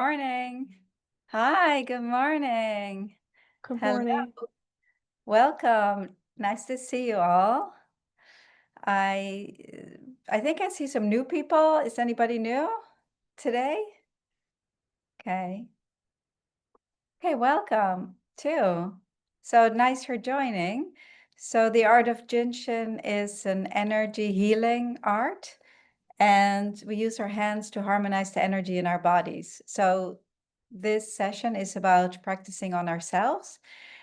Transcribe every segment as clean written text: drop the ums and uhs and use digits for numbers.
Morning. Hi, good morning. Good Hello. morning. Welcome. Nice to see you all. I I think I see some new people. Is anybody new today? Okay. Okay, welcome too. So nice for joining. So the art of Jin Shin is an energy healing art, and we use our hands to harmonize the energy in our bodies. So this session is about practicing on ourselves,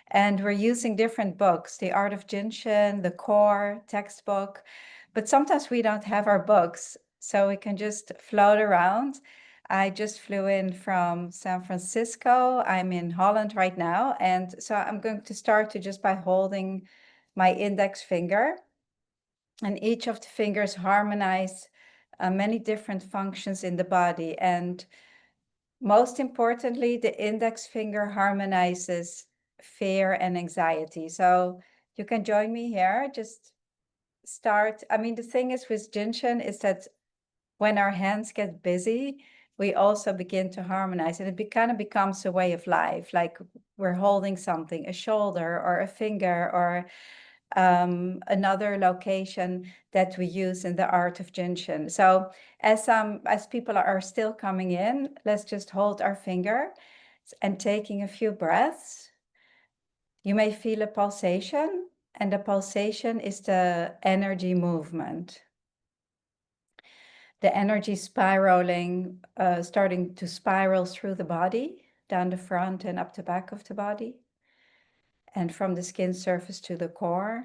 and we're using different books, The Art of Jinshin, the core textbook, but sometimes we don't have our books, so we can just float around. I just flew in from San Francisco. I'm in Holland right now, and so I'm going to start to just by holding my index finger, and each of the fingers harmonize many different functions in the body. And most importantly, the index finger harmonizes fear and anxiety. So you can join me here. Just start. I mean, the thing is with Jinshin is that when our hands get busy, we also begin to harmonize, and it kind of becomes a way of life. Like we're holding something, a shoulder or a finger or another location that we use in the art of Jinshin. So as people are still coming in, let's just hold our finger and taking a few breaths. You may feel a pulsation, and the pulsation is the energy movement. The energy spiraling, starting to spiral through the body, down the front and up the back of the body, and from the skin surface to the core.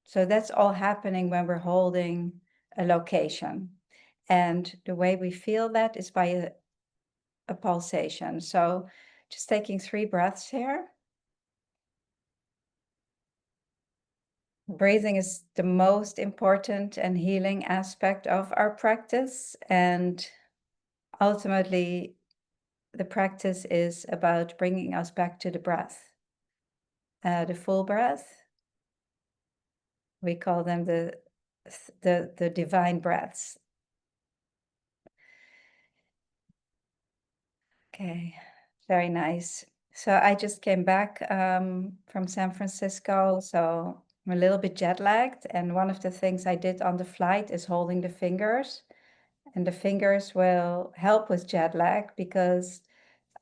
So that's all happening when we're holding a location. And the way we feel that is by a pulsation. So just taking 3 breaths here. Breathing is the most important and healing aspect of our practice. And ultimately, the practice is about bringing us back to the breath. The full breath, we call them the divine breaths. Okay, very nice. So I just came back from San Francisco, so I'm a little bit jet lagged. And one of the things I did on the flight is holding the fingers. And the fingers will help with jet lag because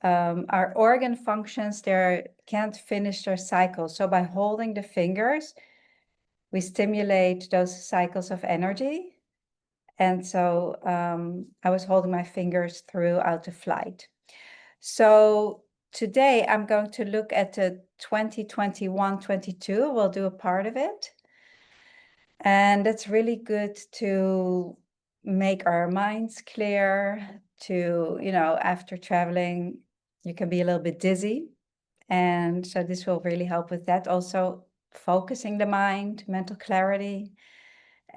our organ functions there can't finish their cycle. So by holding the fingers, we stimulate those cycles of energy. And so I was holding my fingers throughout the flight. So today I'm going to look at the 2021-22. We'll do a part of it. And it's really good to make our minds clear, to, after traveling, you can be a little bit dizzy. And so this will really help with that. Also focusing the mind, mental clarity.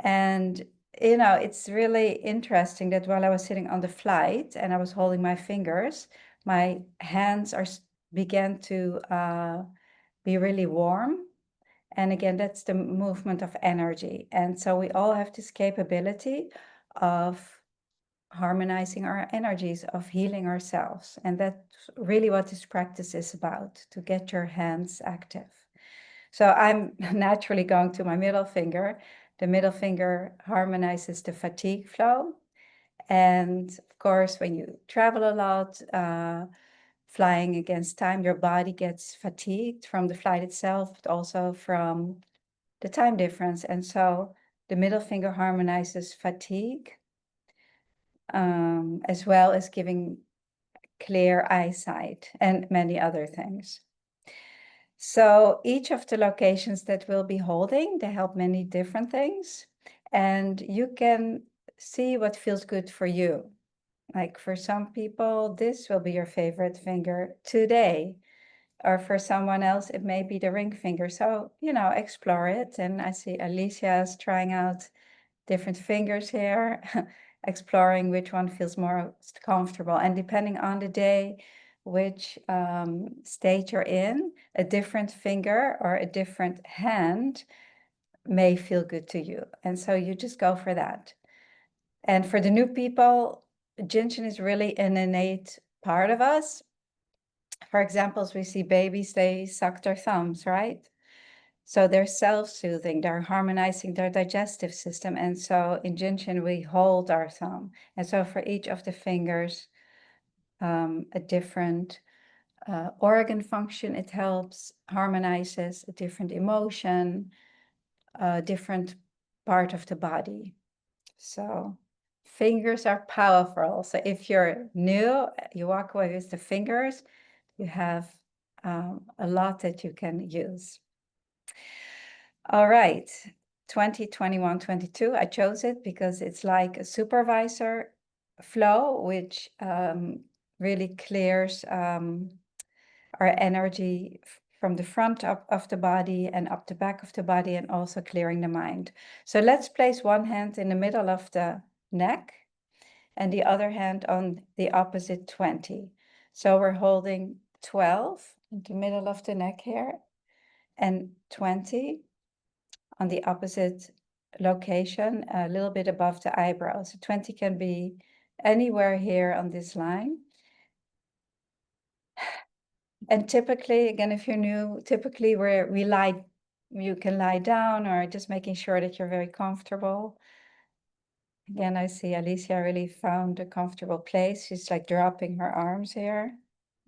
And, it's really interesting that while I was sitting on the flight and I was holding my fingers, my hands began to be really warm. And again, that's the movement of energy. And so we all have this capability of harmonizing our energies, of healing ourselves. And that's really what this practice is about, to get your hands active. So I'm naturally going to my middle finger. The middle finger harmonizes the fatigue flow. And of course, when you travel a lot, flying against time, your body gets fatigued from the flight itself, but also from the time difference. And so the middle finger harmonizes fatigue, as well as giving clear eyesight and many other things. So each of the locations that we'll be holding, they help many different things. And you can see what feels good for you. Like for some people, this will be your favorite finger today. Or for someone else, it may be the ring finger. So, explore it. And I see Alicia's trying out different fingers here, exploring which one feels most comfortable. And depending on the day, which state you're in, a different finger or a different hand may feel good to you. And so you just go for that. And for the new people, Jinshin is really an innate part of us. For example, as we see babies, they suck their thumbs, right? So they're self-soothing, they're harmonizing their digestive system. And so in Jin Shin, we hold our thumb. And so for each of the fingers, a different organ function, it helps, harmonizes a different emotion, a different part of the body. So fingers are powerful. So if you're new, you walk away with the fingers, you have a lot that you can use. All right, 2021, 22, I chose it because it's like a supervisor flow, which really clears our energy from the front of the body and up the back of the body, and also clearing the mind. So let's place one hand in the middle of the neck and the other hand on the opposite 20. So we're holding 12 in the middle of the neck here and 20 on the opposite location, a little bit above the eyebrows. So 20 can be anywhere here on this line. And typically, again, if you're new, typically you can lie down, or just making sure that you're very comfortable. Again, I see Alicia really found a comfortable place. She's like dropping her arms here,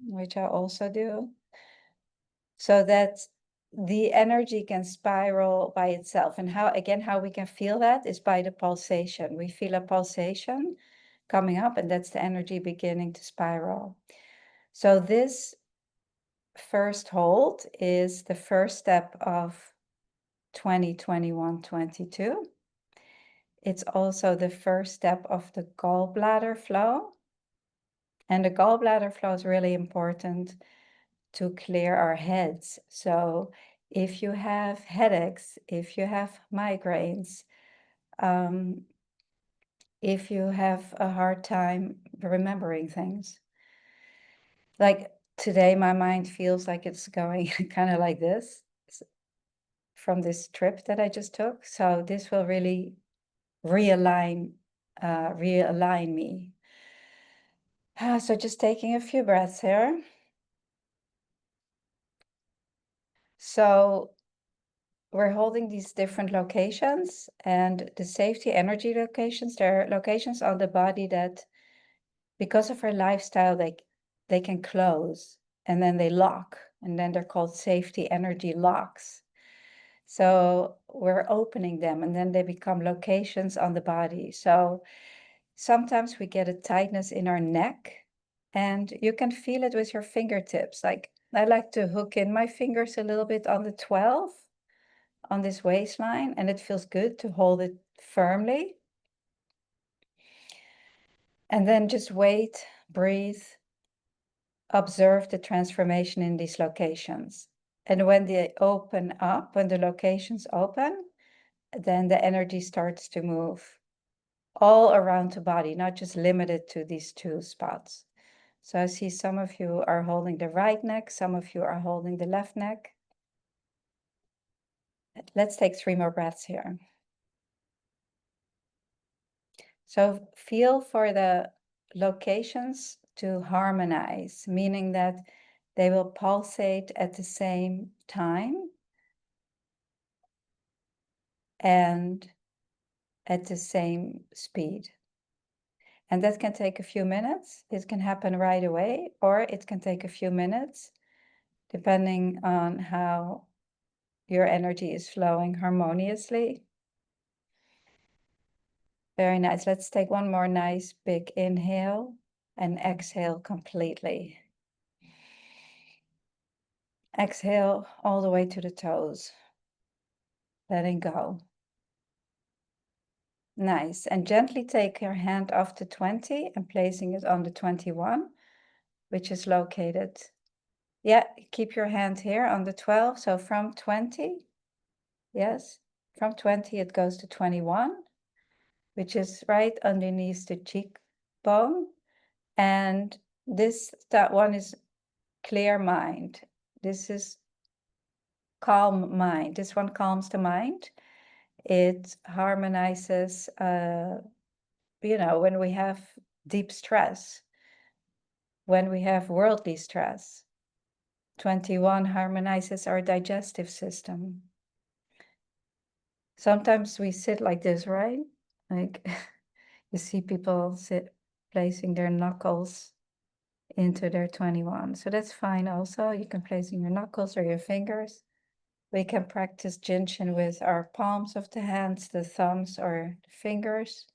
which I also do. So that the energy can spiral by itself. And how we can feel that is by the pulsation. We feel a pulsation coming up, and that's the energy beginning to spiral. So this first hold is the first step of 2021, 22. It's also the first step of the gallbladder flow. And the gallbladder flow is really important to clear our heads. So if you have headaches, if you have migraines, if you have a hard time remembering things, like today, my mind feels like it's going kind of like this from this trip that I just took. So this will really realign me. So just taking a few breaths here. So we're holding these different locations, and the safety energy locations, they're locations on the body that, because of our lifestyle, they can close and then they lock, and then they're called safety energy locks. So we're opening them, and then they become locations on the body. So sometimes we get a tightness in our neck, and you can feel it with your fingertips. Like I like to hook in my fingers a little bit on the 12 on this waistline, and it feels good to hold it firmly. And then just wait, breathe, observe the transformation in these locations. And when they open up, when the locations open, then the energy starts to move all around the body, not just limited to these two spots. So I see some of you are holding the right neck, some of you are holding the left neck. Let's take 3 more breaths here. So feel for the locations to harmonize, meaning that they will pulsate at the same time and at the same speed. And that can take a few minutes. It can happen right away, or it can take a few minutes, depending on how your energy is flowing harmoniously. Very nice. Let's take one more nice big inhale and exhale completely. Exhale all the way to the toes. Letting go. Nice. And gently take your hand off the 20 and placing it on the 21, which is located. Yeah, keep your hand here on the 12. So from 20, yes, from 20 it goes to 21, which is right underneath the cheekbone. And that one is clear mind. This is calm mind. This one calms the mind. It harmonizes, when we have deep stress. when we have worldly stress. 21 harmonizes our digestive system. Sometimes we sit like this, right? Like you see people placing their knuckles into their 21. So that's fine also. You can place in your knuckles or your fingers. We can practice Jin Shin with our palms of the hands, the thumbs or the fingers,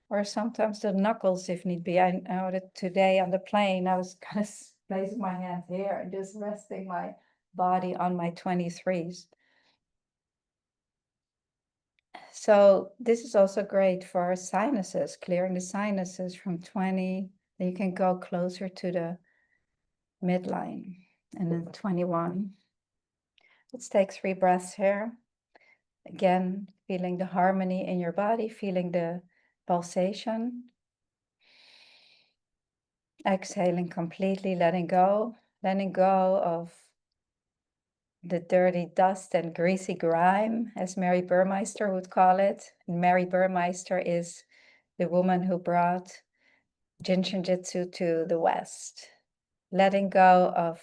or sometimes the knuckles if need be. I know that today on the plane, I was kind of placing my hand here and just resting my body on my 23s. So this is also great for sinuses, clearing the sinuses from 20. Then you can go closer to the midline and then 21. Let's take 3 breaths here. Again, feeling the harmony in your body, feeling the pulsation. Exhaling completely, letting go of the dirty dust and greasy grime, as Mary Burmeister would call it. And Mary Burmeister is the woman who brought Jinshin Jitsu to the West. Letting go of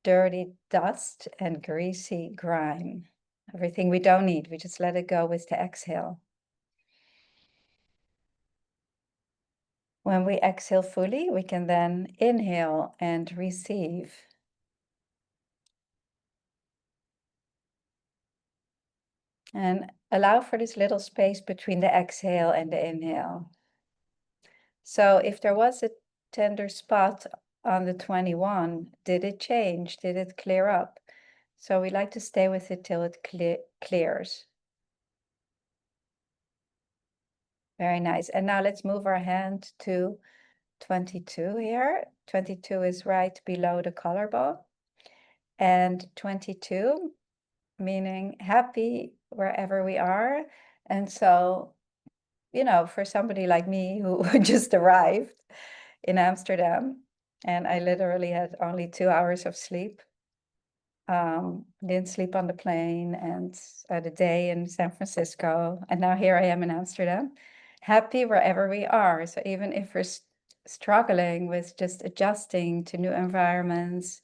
dirty dust and greasy grime. Everything we don't need, we just let it go with the exhale. When we exhale fully, we can then inhale and receive. And allow for this little space between the exhale and the inhale. So if there was a tender spot on the 21, did it change? Did it clear up? So we like to stay with it till it clears. Very nice. And now let's move our hand to 22 here. 22 is right below the collarbone. And 22, meaning happy wherever we are. And so, you know, for somebody like me who just arrived in Amsterdam, and I literally had only 2 hours of sleep. Didn't sleep on the plane and had a day in San Francisco. And now here I am in Amsterdam, happy wherever we are. So even if we're struggling with just adjusting to new environments,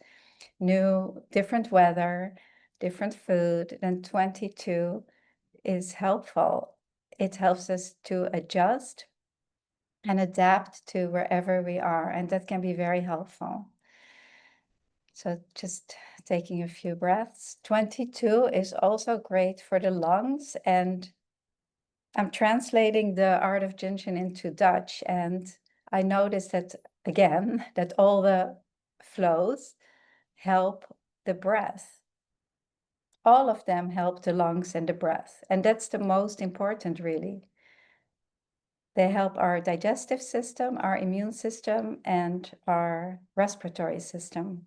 different weather, different food, then 22 is helpful. It helps us to adjust and adapt to wherever we are, and that can be very helpful. So just taking a few breaths. 22 is also great for the lungs, and I'm translating the art of Jinshin into Dutch, and I noticed that, again, that all the flows help the breath. All of them help the lungs and the breath, and that's the most important, really. They help our digestive system, our immune system, and our respiratory system.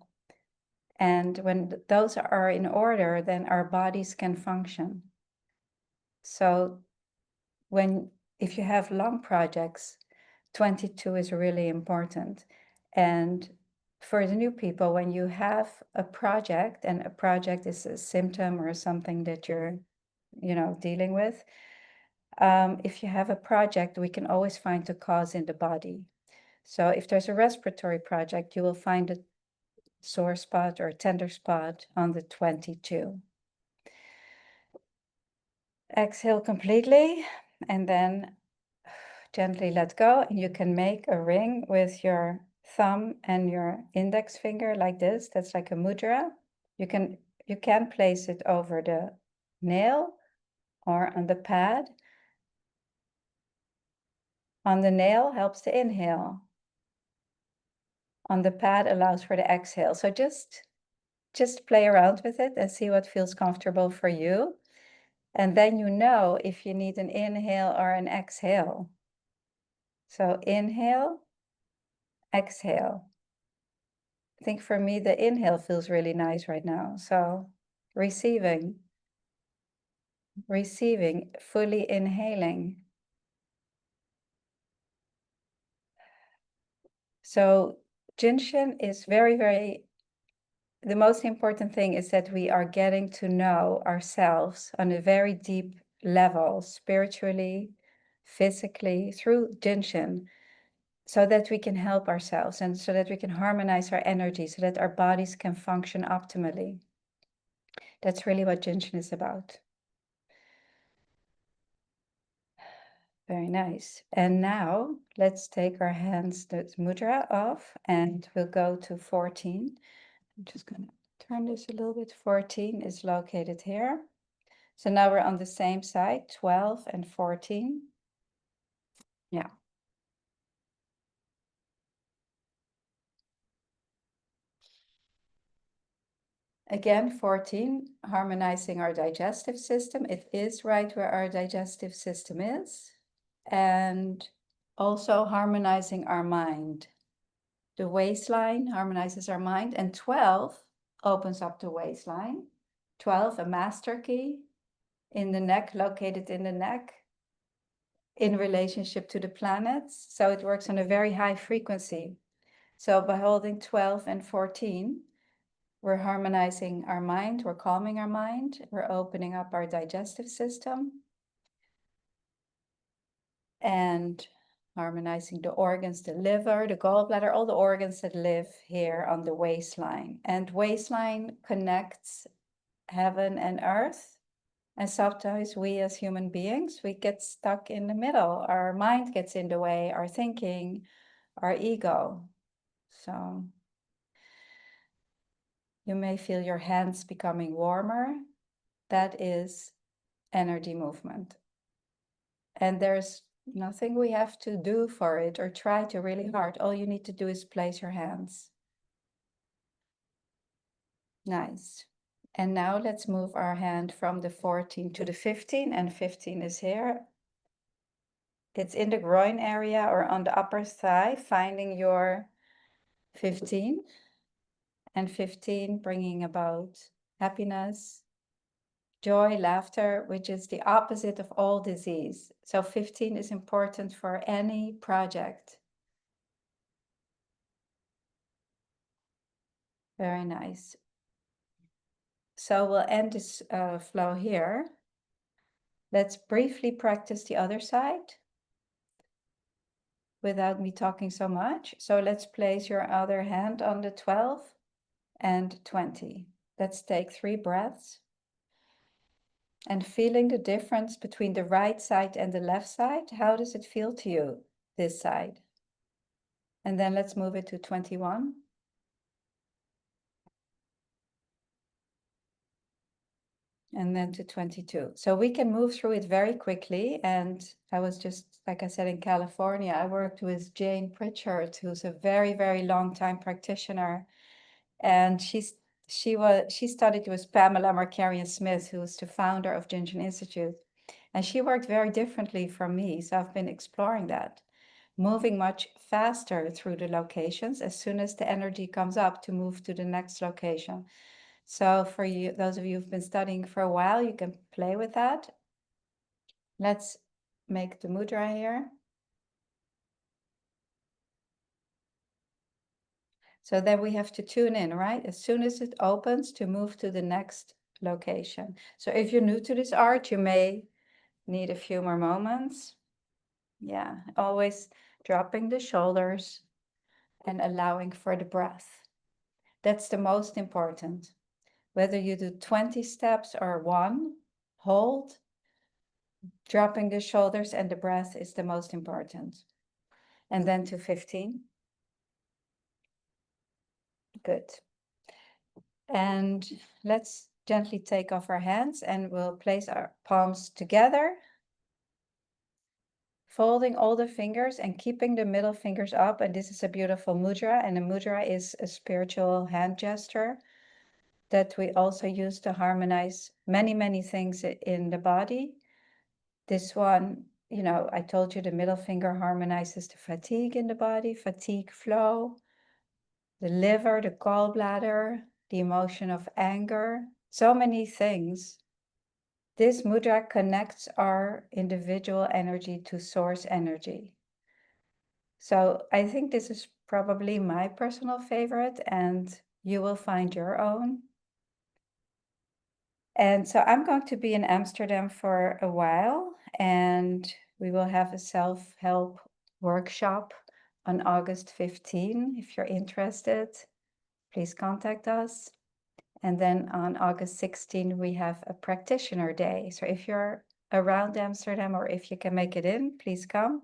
And when those are in order, then our bodies can function. So if you have long projects, 22 is really important. And for the new people, when you have a project, and a project is a symptom or something that you're, dealing with, if you have a project, we can always find the cause in the body. So if there's a respiratory project, you will find a sore spot or a tender spot on the 22. Exhale completely and then gently let go. And you can make a ring with your thumb and your index finger like this. That's like a mudra. You can place it over the nail or on the pad. On the nail helps to inhale. On the pad allows for the exhale. So just play around with it and see what feels comfortable for you. And then you know if you need an inhale or an exhale. So inhale, exhale. I think for me, the inhale feels really nice right now. So receiving, fully inhaling. So Jinshin is very, very, the most important thing is that we are getting to know ourselves on a very deep level, spiritually, physically, through Jinshin. so that we can help ourselves and so that we can harmonize our energy, so that our bodies can function optimally. That's really what Jin Shin is about. Very nice. And now let's take our hands, the mudra off, and we'll go to 14. I'm just going to turn this a little bit. 14 is located here. So now we're on the same side, 12 and 14. Yeah. Again, 14, harmonizing our digestive system. It is right where our digestive system is. And also harmonizing our mind. The waistline harmonizes our mind, and 12 opens up the waistline. 12, a master key in the neck, located in the neck, in relationship to the planets. So it works on a very high frequency. So by holding 12 and 14, we're harmonizing our mind, we're calming our mind, we're opening up our digestive system, and harmonizing the organs, the liver, the gallbladder, all the organs that live here on the waistline. And waistline connects heaven and earth. And sometimes we as human beings, we get stuck in the middle. Our mind gets in the way, our thinking, our ego. So you may feel your hands becoming warmer. That is energy movement. And there's nothing we have to do for it or try to really hard. All you need to do is place your hands. Nice. And now let's move our hand from the 14 to the 15, and 15 is here. It's in the groin area or on the upper thigh, finding your 15, and 15 bringing about happiness, joy, laughter, which is the opposite of all disease. So 15 is important for any project. Very nice. So we'll end this flow here. Let's briefly practice the other side without me talking so much. So let's place your other hand on the 12 and 20. Let's take 3 breaths. And feeling the difference between the right side and the left side. How does it feel to you, this side? And then let's move it to 21. And then to 22. So we can move through it very quickly. And I was just, like I said, in California, I worked with Jane Pritchard, who's a very, very long time practitioner. And she studied with Pamela Markarian Smith, who's the founder of Jin Shin Institute. And she worked very differently from me. So I've been exploring that, moving much faster through the locations as soon as the energy comes up to move to the next location. So for you, those of you who've been studying for a while, you can play with that. Let's make the mudra here. So then we have to tune in, right? As soon as it opens, to move to the next location. So if you're new to this art, you may need a few more moments. Yeah, always dropping the shoulders and allowing for the breath. That's the most important. Whether you do 20 steps or 1, hold, dropping the shoulders and the breath is the most important. And then to 15. Good. And let's gently take off our hands and we'll place our palms together, folding all the fingers and keeping the middle fingers up. And this is a beautiful mudra. And a mudra is a spiritual hand gesture that we also use to harmonize many, many things in the body. This one, you know, I told you the middle finger harmonizes the fatigue in the body, fatigue flow, the liver, the gallbladder, the emotion of anger, so many things. This mudra connects our individual energy to source energy. So I think this is probably my personal favorite, and you will find your own. And so I'm going to be in Amsterdam for a while, and we will have a self-help workshop on August 15. If you're interested, please contact us. And then on August 16, we have a practitioner day. So if you're around Amsterdam or if you can make it in, please come.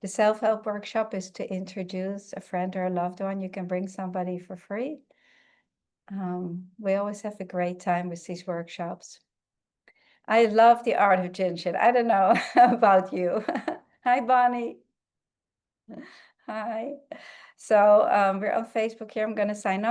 The self-help workshop is to introduce a friend or a loved one. You can bring somebody for free. We always have a great time with these workshops. I love the art of Jin Shin. I don't know about you. Hi, Bonnie. Hi. So we're on Facebook here. I'm going to sign off.